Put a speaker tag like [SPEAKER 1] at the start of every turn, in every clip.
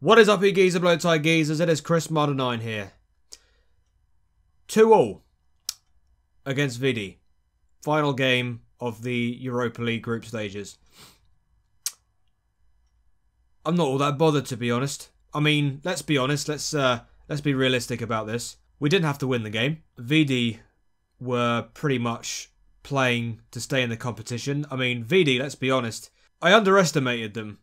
[SPEAKER 1] What is up, you geezer, blow tie geezers? It is Chris Marder9 here. 2-2 against Vidi. Final game of the Europa League group stages. I'm not all that bothered, to be honest. I mean, let's be honest. Let's be realistic about this. We didn't have to win the game. Vidi were pretty much playing to stay in the competition. I mean, Vidi, let's be honest, I underestimated them.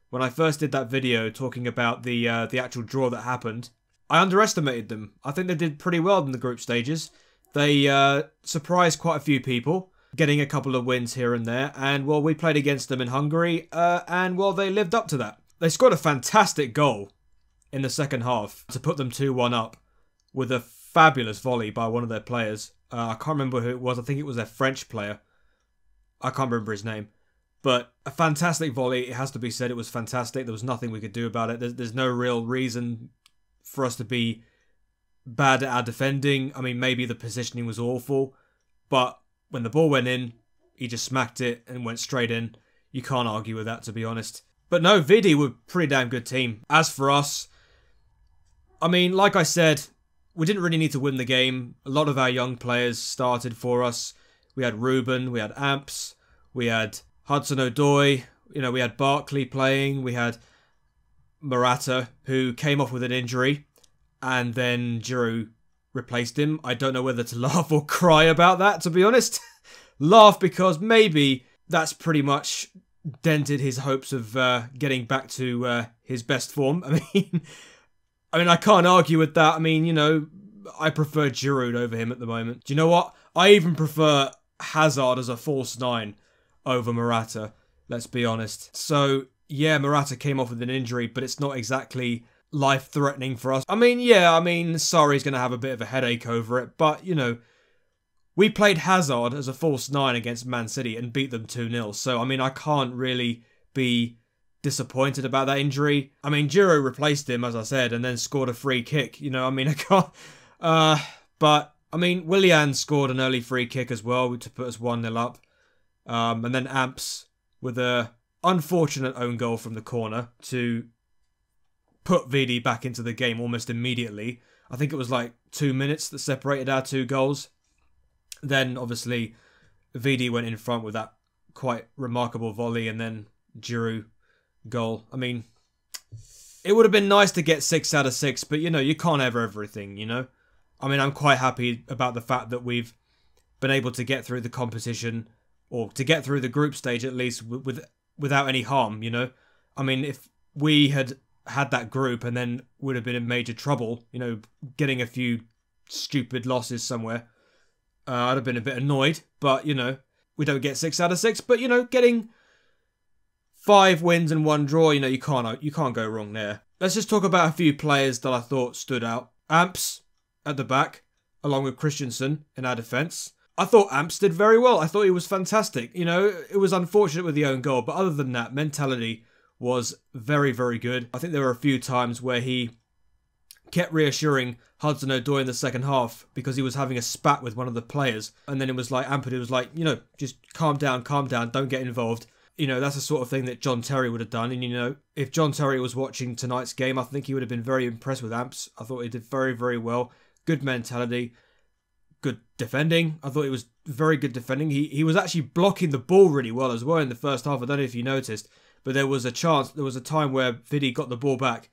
[SPEAKER 1] When I first did that video talking about the actual draw that happened, I underestimated them. I think they did pretty well in the group stages. They surprised quite a few people, getting a couple of wins here and there. And, well, we played against them in Hungary, and, well, they lived up to that. They scored a fantastic goal in the second half to put them 2-1 up with a fabulous volley by one of their players. I can't remember who it was. I think it was their French player. I can't remember his name. But a fantastic volley, it has to be said. It was fantastic. There was nothing we could do about it. There's no real reason for us to be bad at our defending. I mean, maybe the positioning was awful. But when the ball went in, he just smacked it and went straight in. You can't argue with that, to be honest. But no, Vidi were a pretty damn good team. As for us, I mean, like I said, we didn't really need to win the game. A lot of our young players started for us. We had Ruben, we had Amps, we had Hudson-Odoi, you know, we had Barkley playing, we had Morata, who came off with an injury, and then Giroud replaced him. I don't know whether to laugh or cry about that, to be honest. Laugh because maybe that's pretty much dented his hopes of getting back to his best form. I mean, I can't argue with that. I mean, you know, I prefer Giroud over him at the moment. Do you know what? I even prefer Hazard as a false 9 over Morata, let's be honest. So, yeah, Morata came off with an injury, but it's not exactly life-threatening for us. I mean, yeah, Sarri's going to have a bit of a headache over it, but, you know, we played Hazard as a false 9 against Man City and beat them 2-0. So, I mean, I can't really be disappointed about that injury. I mean, Giroud replaced him, as I said, and then scored a free kick. You know, I mean, I can't... but, I mean, Willian scored an early free kick as well to put us 1-0 up. And then Amps with a unfortunate own goal from the corner to put Vidi back into the game almost immediately. I think it was like 2 minutes that separated our 2 goals. Then, obviously, Vidi went in front with that quite remarkable volley and then Giroud goal. I mean, it would have been nice to get 6 out of 6, but, you know, you can't have everything, you know? I mean, I'm quite happy about the fact that we've been able to get through the competition, or to get through the group stage at least, without any harm, you know? I mean, if we had had that group and then would have been in major trouble, you know, getting a few stupid losses somewhere, I'd have been a bit annoyed. But, you know, we don't get 6 out of 6. But, you know, getting 5 wins and 1 draw, you know, you can't go wrong there. Let's just talk about a few players that I thought stood out. Amps at the back, along with Christensen in our defence. I thought Amps did very well. I thought he was fantastic. You know, it was unfortunate with the own goal, but other than that, mentality was very, very good. I think there were a few times where he kept reassuring Hudson-Odoi in the second half because he was having a spat with one of the players. And then it was like, Ampadu was like, you know, just calm down, don't get involved. You know, that's the sort of thing that John Terry would have done. And, you know, if John Terry was watching tonight's game, I think he would have been very impressed with Amps. I thought he did very, very well. Good mentality. Good defending. I thought it was very good defending. He was actually blocking the ball really well as well in the first half. I don't know if you noticed, but there was a time where Vidi got the ball back.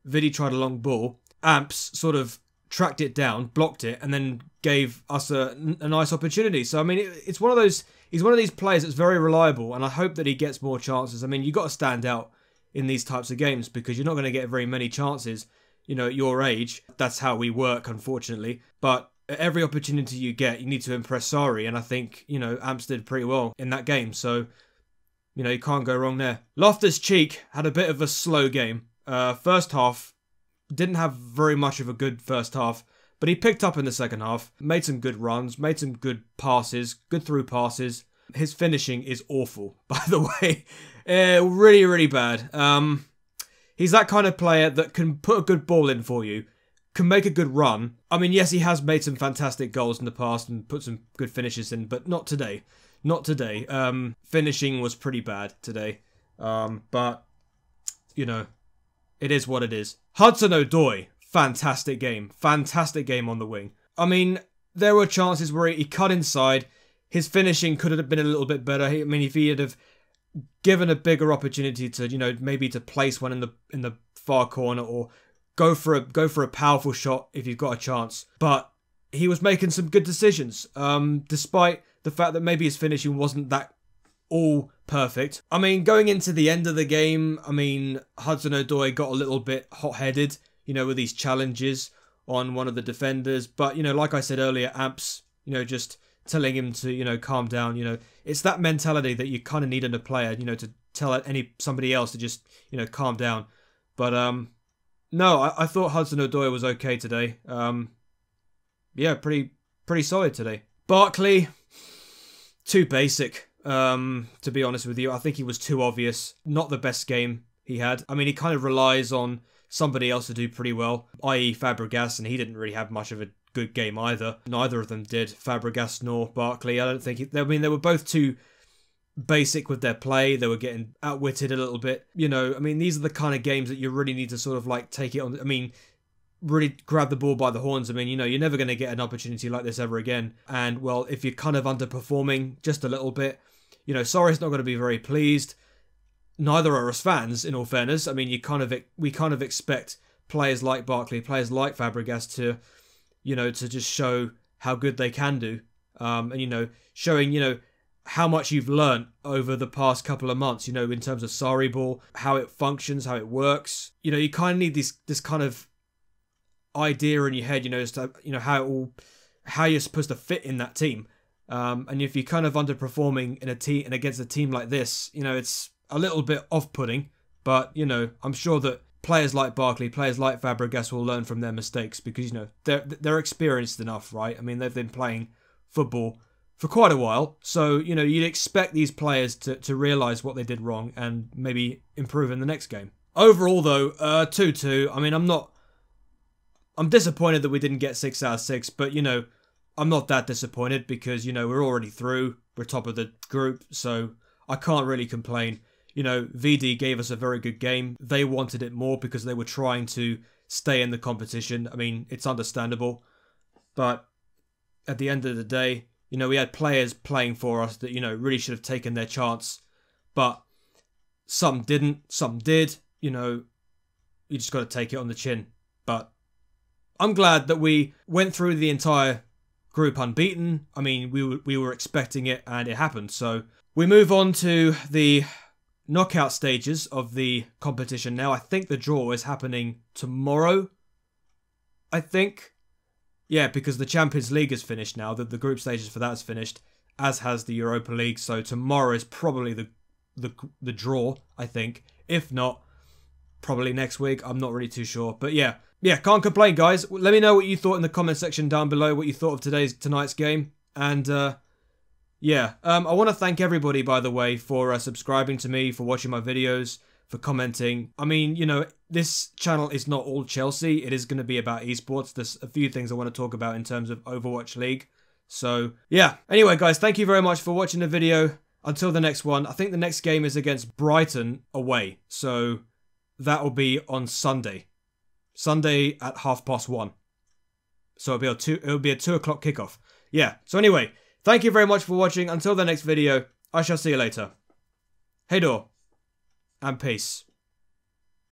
[SPEAKER 1] Vidi tried a long ball. Amps sort of tracked it down, blocked it, and then gave us a nice opportunity. So, I mean, it's one of those... He's one of these players that's very reliable, and I hope that he gets more chances. I mean, you've got to stand out in these types of games because you're not going to get very many chances, you know, at your age. That's how we work, unfortunately. But every opportunity you get, you need to impress Sarri, and I think, you know, Amps did pretty well in that game, so, you know, you can't go wrong there. Loftus-Cheek had a bit of a slow game. First half, didn't have very much of a good first half, but he picked up in the second half, made some good runs, made some good passes, good through passes. His finishing is awful, by the way. Really, really bad. He's that kind of player that can put a good ball in for you, can make a good run. I mean, yes, he has made some fantastic goals in the past and put some good finishes in, but not today. Not today. Finishing was pretty bad today. But, you know, it is what it is. Hudson-Odoi, fantastic game. Fantastic game on the wing. I mean, there were chances where he cut inside. His finishing could have been a little bit better. I mean, if he had have given a bigger opportunity to, you know, maybe to place one in the far corner, or go for a powerful shot if you've got a chance. But he was making some good decisions, despite the fact that maybe his finishing wasn't that all perfect. I mean, going into the end of the game, I mean, Hudson-Odoi got a little bit hot-headed, you know, with these challenges on one of the defenders. But, you know, like I said earlier, Amps, you know, just telling him to, you know, calm down. You know, it's that mentality that you kind of need in a player, you know, to tell somebody else to just, you know, calm down. But no, I thought Hudson-Odoi was okay today. Yeah, pretty solid today. Barkley, too basic. To be honest with you, I think he was too obvious. Not the best game he had. I mean, he kind of relies on somebody else to do pretty well, i.e. Fabregas, and he didn't really have much of a good game either. Neither of them did, Fabregas nor Barkley. I don't think... I mean, they were both too basic with their play. They were getting outwitted a little bit. You know, I mean, these are the kind of games that you really need to sort of like take it on. I mean, really grab the ball by the horns. I mean, you know, you're never going to get an opportunity like this ever again. And, well, if you're kind of underperforming just a little bit, you know, Sarri's not going to be very pleased. Neither are us fans, in all fairness. I mean, we kind of expect players like Barkley, players like Fabregas to, you know, to just show how good they can do. And, you know, showing, you know, how much you've learnt over the past couple of months, you know, in terms of Sarri ball, how it functions, how it works. You know, you kind of need this kind of idea in your head, you know, as to, you know, how you're supposed to fit in that team. And if you're kind of underperforming in a team and against a team like this, you know, it's a little bit off-putting. But, you know, I'm sure that players like Barkley, players like Fabregas will learn from their mistakes because, you know, they're experienced enough, right? I mean, they've been playing football for quite a while. So, you know, you'd expect these players to realise what they did wrong and maybe improve in the next game. Overall, though, 2-2. I mean, I'm disappointed that we didn't get 6 out of 6, but, you know, I'm not that disappointed because, you know, we're already through. We're top of the group, so I can't really complain. You know, VD gave us a very good game. They wanted it more because they were trying to stay in the competition. I mean, it's understandable. But at the end of the day, you know, we had players playing for us that, you know, really should have taken their chance. But some didn't, some did. You know, you just got to take it on the chin. But I'm glad that we went through the entire group unbeaten. I mean, we were expecting it and it happened. So we move on to the knockout stages of the competition now. I think the draw is happening tomorrow. I think. Yeah, because the Champions League is finished now. The group stages for that is finished, as has the Europa League. So tomorrow is probably the draw, I think. If not, probably next week. I'm not really too sure. But yeah, can't complain, guys. Let me know what you thought in the comment section down below, what you thought of tonight's game. And yeah, I want to thank everybody, by the way, for subscribing to me, for watching my videos, for commenting. I mean, you know, this channel is not all Chelsea. It is going to be about esports. There's a few things I want to talk about in terms of Overwatch League. So yeah, anyway, guys, thank you very much for watching the video. Until the next one, I think the next game is against Brighton away. So that will be on Sunday. Sunday at 1:30. So it'll be a 2 o'clock kickoff. Yeah. So anyway, thank you very much for watching. Until the next video, I shall see you later. Hey door, and peace.